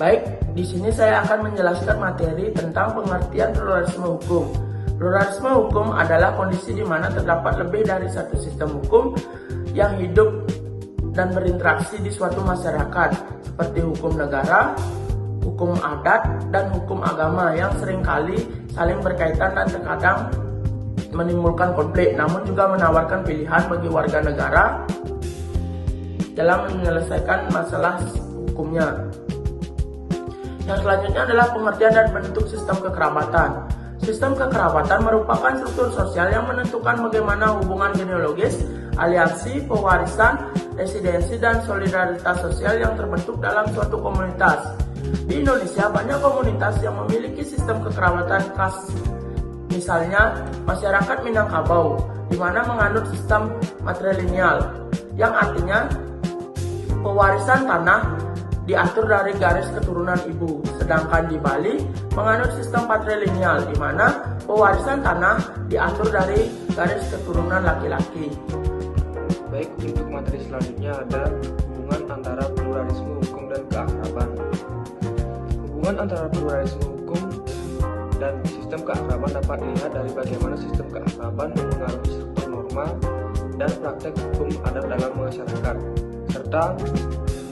Baik, di sini saya akan menjelaskan materi tentang pengertian pluralisme hukum. Pluralisme hukum adalah kondisi di mana terdapat lebih dari satu sistem hukum yang hidup dan berinteraksi di suatu masyarakat, seperti hukum negara, hukum adat, dan hukum agama yang seringkali saling berkaitan dan terkadang menimbulkan konflik, namun juga menawarkan pilihan bagi warga negara dalam menyelesaikan masalah hukumnya. Yang selanjutnya adalah pengertian dan bentuk sistem kekerabatan. Sistem kekerabatan merupakan struktur sosial yang menentukan bagaimana hubungan genealogis, aliansi, pewarisan, residensi, dan solidaritas sosial yang terbentuk dalam suatu komunitas. Di Indonesia, banyak komunitas yang memiliki sistem kekerabatan khas. Misalnya, masyarakat Minangkabau, di mana menganut sistem matrilineal, yang artinya pewarisan tanah diatur dari garis keturunan ibu. Sedangkan di Bali menganut sistem patrilineal, di mana pewarisan tanah diatur dari garis keturunan laki-laki. Baik, untuk materi selanjutnya ada hubungan antara pluralisme hukum dan keakraban. Hubungan antara pluralisme hukum dan sistem keakraban dapat dilihat dari bagaimana sistem keakraban mempengaruhi struktur norma dan praktek hukum adat dalam masyarakat, serta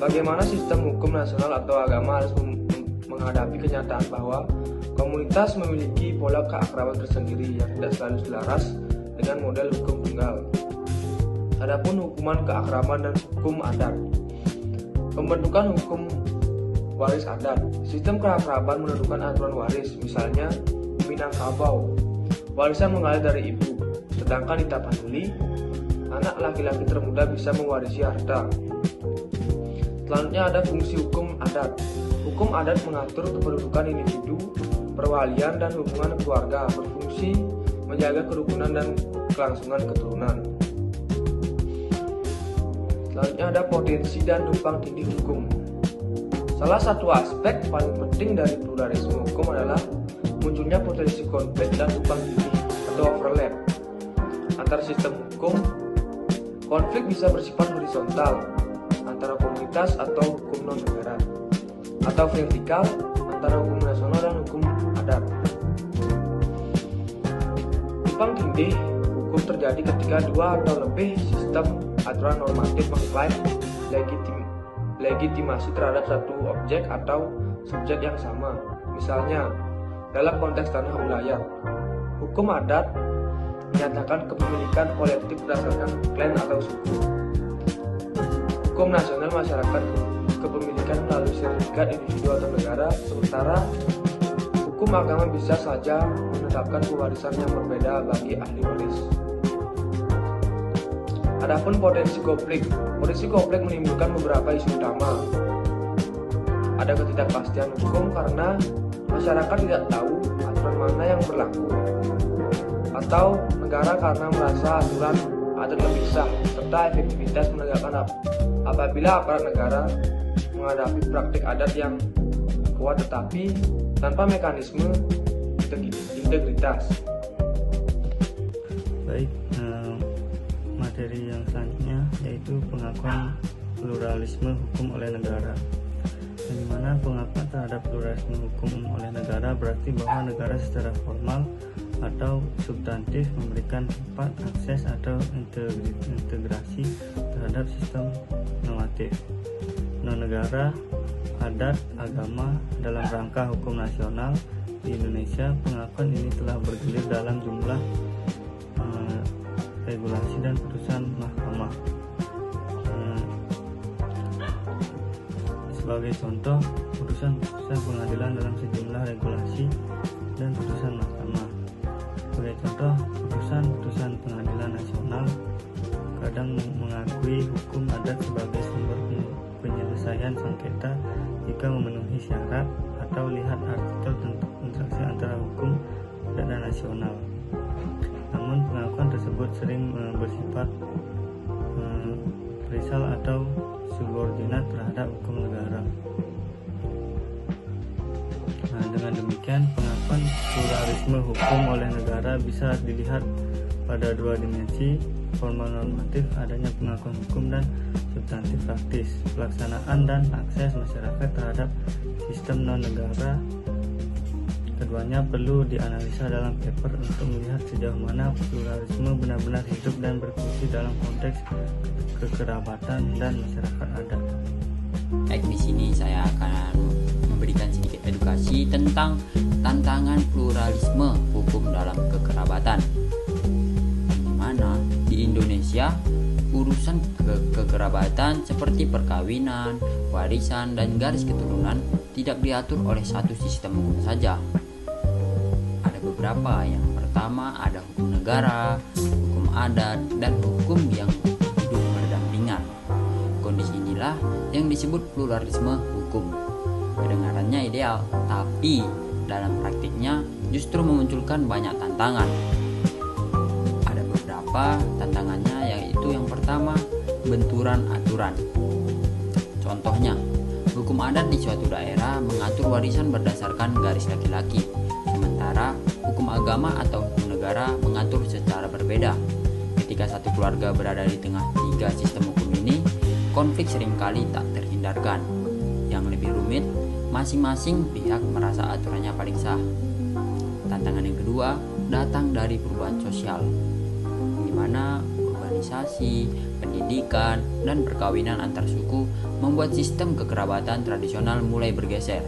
bagaimana sistem hukum nasional atau agama harus menghadapi kenyataan bahwa komunitas memiliki pola keakraban tersendiri yang tidak selalu selaras dengan model hukum tunggal. Adapun hukuman keakraban dan hukum adat. Pembentukan hukum waris adat. Sistem keakraban menentukan aturan waris, misalnya Minangkabau, warisan mengalir dari ibu, sedangkan di Tapanuli, anak laki-laki termuda bisa mewarisi harta. Selanjutnya ada fungsi hukum adat. Hukum adat mengatur kependudukan individu, perwalian, dan hubungan keluarga, berfungsi menjaga kerukunan dan kelangsungan keturunan. Selanjutnya ada potensi dan tumpang tindih hukum. Salah satu aspek paling penting dari pluralisme hukum adalah munculnya potensi konflik dan tumpang tindih atau overlap antar sistem hukum. Konflik bisa bersifat horizontal antara komunitas atau hukum non-negara, atau vertikal antara hukum nasional dan hukum adat. Tumpang tindih hukum terjadi ketika dua atau lebih sistem aturan normatif mengklaim legitimasi terhadap satu objek atau subjek yang sama. Misalnya, dalam konteks tanah wilayah, hukum adat menyatakan kepemilikan kolektif berdasarkan klan atau suku. Hukum nasional masyarakat kepemilikan melalui sertifikat individu atau negara, sementara hukum agama bisa saja menetapkan pewarisan yang berbeda bagi ahli waris. Adapun potensi konflik menimbulkan beberapa isu utama. Ada ketidakpastian hukum karena masyarakat tidak tahu aturan mana yang berlaku, atau negara karena merasa aturan adat lebih sah, serta efektivitas menegakkan apabila aparat negara menghadapi praktik adat yang kuat tetapi tanpa mekanisme integritas. Baik, materi yang selanjutnya yaitu pengakuan pluralisme hukum oleh negara. Di mana pengakuan terhadap pluralisme hukum oleh negara berarti bahwa negara secara formal atau substantif memberikan tempat, akses, atau integrasi terhadap sistem normatif non-negara, adat, agama dalam rangka hukum nasional. Di Indonesia, pengakuan ini telah bergulir dalam jumlah regulasi dan putusan mahkamah. Sebagai contoh, putusan pengadilan dalam sejumlah regulasi dan putusan mahkamah. Sebagai contoh, putusan pengadilan nasional kadang mengakui hukum adat sebagai sumber penyelesaian sengketa jika memenuhi syarat, atau lihat artikel tentang interaksi antara hukum adat dan nasional. Namun pengakuan tersebut sering bersifat perisal atau subordinat terhadap hukum negara. Dengan demikian, pengakuan pluralisme hukum oleh negara bisa dilihat pada dua dimensi, formal normatif, adanya pengakuan hukum dan substantif praktis, pelaksanaan dan akses masyarakat terhadap sistem non-negara. Keduanya perlu dianalisa dalam paper untuk melihat sejauh mana pluralisme benar-benar hidup dan berfungsi dalam konteks kekerabatan dan masyarakat adat. Baik, di sini saya akan memberikan sedikit edukasi tentang tantangan pluralisme hukum dalam kekerabatan. Di mana di Indonesia urusan kekerabatan seperti perkawinan, warisan, dan garis keturunan tidak diatur oleh satu sistem hukum saja. Ada beberapa. Yang pertama ada hukum negara, hukum adat, dan hukum yang hidup berdampingan. Kondisi inilah yang disebut pluralisme hukum. Kedengarannya ideal, tapi dalam praktiknya justru memunculkan banyak tantangan. Ada beberapa tantangannya, yaitu yang pertama, benturan aturan. Contohnya, hukum adat di suatu daerah mengatur warisan berdasarkan garis laki-laki, sementara hukum agama atau hukum negara mengatur secara berbeda. Ketika satu keluarga berada di tengah tiga sistem hukum ini, konflik seringkali tak terhindarkan. Yang lebih rumit, masing-masing pihak merasa aturannya paling sah. Tantangan yang kedua datang dari perubahan sosial, di mana urbanisasi, pendidikan, dan perkawinan antar suku membuat sistem kekerabatan tradisional mulai bergeser.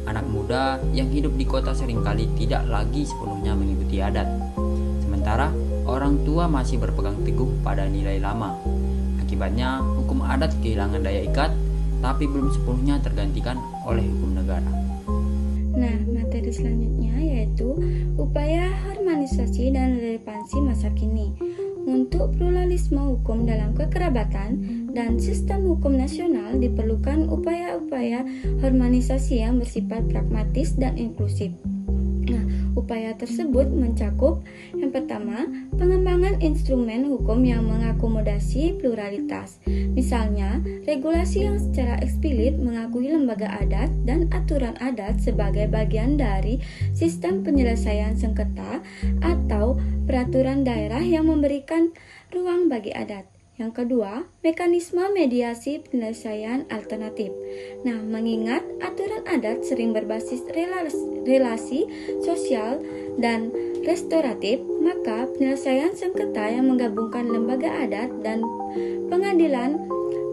Anak muda yang hidup di kota seringkali tidak lagi sepenuhnya mengikuti adat, sementara orang tua masih berpegang teguh pada nilai lama. Akibatnya, hukum adat kehilangan daya ikat, tapi belum sepenuhnya tergantikan oleh hukum negara. Nah, materi selanjutnya yaitu upaya harmonisasi dan relevansi masa kini. Untuk pluralisme hukum dalam kekerabatan dan sistem hukum nasional diperlukan upaya-upaya harmonisasi yang bersifat pragmatis dan inklusif. Nah, upaya tersebut mencakup yang pertama, pengembangan instrumen hukum yang mengakomodasi pluralitas. Misalnya, regulasi yang secara eksplisit mengakui lembaga adat dan aturan adat sebagai bagian dari sistem penyelesaian sengketa atau peraturan daerah yang memberikan ruang bagi adat. Yang kedua, mekanisme mediasi penyelesaian alternatif. Nah, mengingat aturan adat sering berbasis relasi sosial dan restoratif, maka penyelesaian sengketa yang menggabungkan lembaga adat dan pengadilan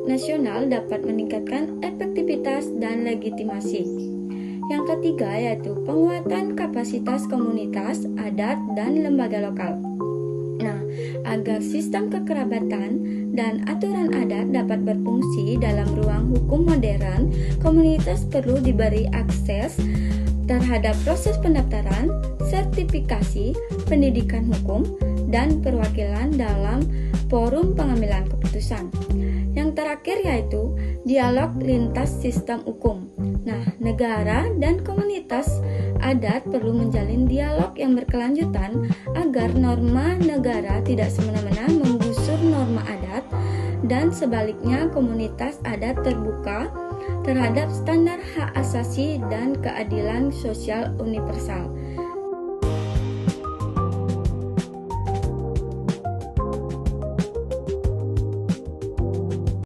nasional dapat meningkatkan efektivitas dan legitimasi. Yang ketiga yaitu penguatan kapasitas komunitas adat dan lembaga lokal. Nah, agar sistem kekerabatan dan aturan adat dapat berfungsi dalam ruang hukum modern, komunitas perlu diberi akses terhadap proses pendaftaran, sertifikasi, pendidikan hukum, dan perwakilan dalam forum pengambilan keputusan. Yang terakhir yaitu dialog lintas sistem hukum. Nah, negara dan komunitas adat perlu menjalin dialog yang berkelanjutan agar norma negara tidak semena-mena menggusur norma adat dan sebaliknya komunitas adat terbuka terhadap standar hak asasi dan keadilan sosial universal.